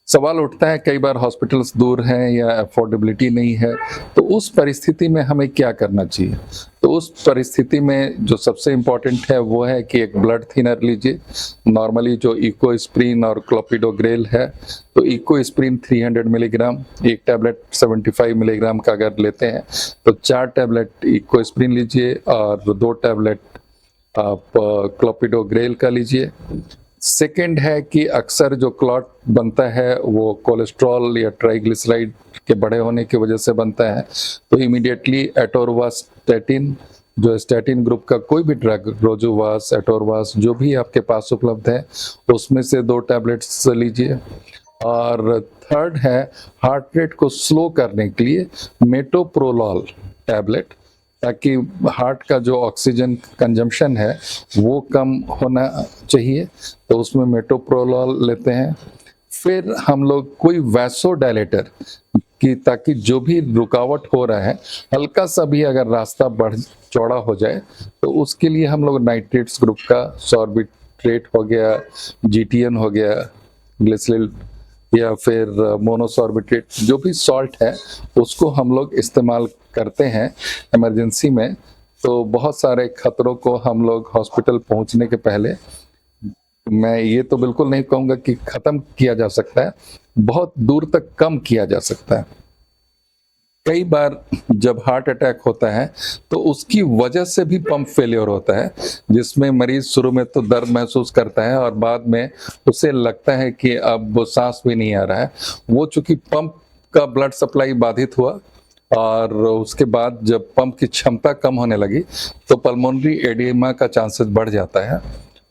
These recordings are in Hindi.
सवाल उठता है कई बार हॉस्पिटल्स दूर हैं या अफोर्डेबिलिटी नहीं है, तो उस परिस्थिति में हमें क्या करना चाहिए? तो उस परिस्थिति में जो सबसे इम्पोर्टेंट है वो है कि एक ब्लड थिनर लीजिए। नॉर्मली जो इकोस्प्रिन और क्लोपिडोग्रेल है, तो इकोस्प्रिन 300 मिलीग्राम, एक टैबलेट 75 मिलीग्राम का अगर लेते हैं तो 4 टैबलेट इकोस्प्रिन लीजिए और 2 टैबलेट आप क्लोपिडोग्रेल का लीजिए। सेकंड है कि अक्सर जो क्लॉट बनता है वो कोलेस्ट्रॉल या ट्राइग्लिसराइड के बढ़े होने की वजह से बनता है, तो इमीडिएटली एटोरवास्टैटिन, जो स्टैटिन ग्रुप का कोई भी ड्रग, रोजुवास, एटोरवास, जो भी आपके पास उपलब्ध है उसमें से 2 टैबलेट्स लीजिए। और थर्ड है हार्ट रेट को स्लो करने के लिए मेटोप्रोलॉल टैबलेट, ताकि हार्ट का जो ऑक्सीजन कंजम्पशन है वो कम होना चाहिए, तो उसमें मेटोप्रोलॉल लेते हैं। फिर हम लोग कोई वैसोडायलेटर कि ताकि जो भी रुकावट हो रहा है, हल्का सा भी अगर रास्ता बढ़ चौड़ा हो जाए, तो उसके लिए हम लोग नाइट्रेट्स ग्रुप का सॉर्बिट्रेट हो गया, जीटीएन हो गया, ग्लिसरॉल या फिर मोनोसॉर्बिट्रेट, जो भी सॉल्ट है उसको हम लोग इस्तेमाल करते हैं इमरजेंसी में। तो बहुत सारे खतरों को हम लोग हॉस्पिटल पहुंचने के पहले, मैं ये तो बिल्कुल नहीं कहूँगा कि ख़त्म किया जा सकता है, बहुत दूर तक कम किया जा सकता है। कई बार जब हार्ट अटैक होता है तो उसकी वजह से भी पंप फेलियर होता है, जिसमें मरीज शुरू में तो दर्द महसूस करता है और बाद में उसे लगता है कि अब वो सांस भी नहीं आ रहा है। वो चूंकि पंप का ब्लड सप्लाई बाधित हुआ और उसके बाद जब पंप की क्षमता कम होने लगी तो पल्मोनरी एडिमा का चांसेस बढ़ जाता है,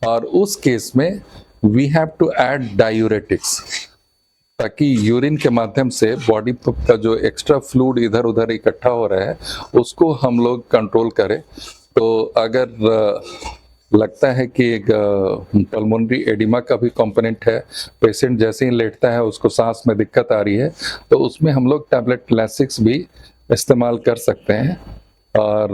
और उस केस में we have to add diuretics, ताकि यूरिन के माध्यम से बॉडी का जो एक्स्ट्रा फ्लूइड इधर उधर इकट्ठा हो रहा है उसको हम लोग कंट्रोल करें। तो अगर लगता है कि एक पल्मोनरी एडिमा का भी कंपोनेंट है, पेशेंट जैसे ही लेटता है उसको सांस में दिक्कत आ रही है, तो उसमें हम लोग टैबलेट लैसिक्स भी इस्तेमाल कर सकते हैं। और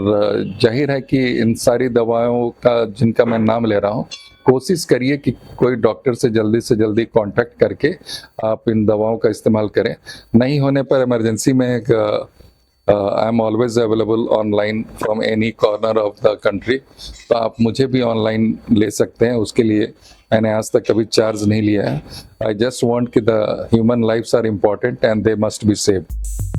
जाहिर है कि इन सारी दवाओं का जिनका मैं नाम ले रहा हूँ, कोशिश करिए कि कोई डॉक्टर से जल्दी कांटेक्ट करके आप इन दवाओं का इस्तेमाल करें। नहीं होने पर इमरजेंसी में एक I am always available online from any corner of the country, तो आप मुझे भी ऑनलाइन ले सकते हैं। उसके लिए मैंने आज तक कभी चार्ज नहीं लिया है। आई जस्ट वांट कि the human lifes are important and they must be saved.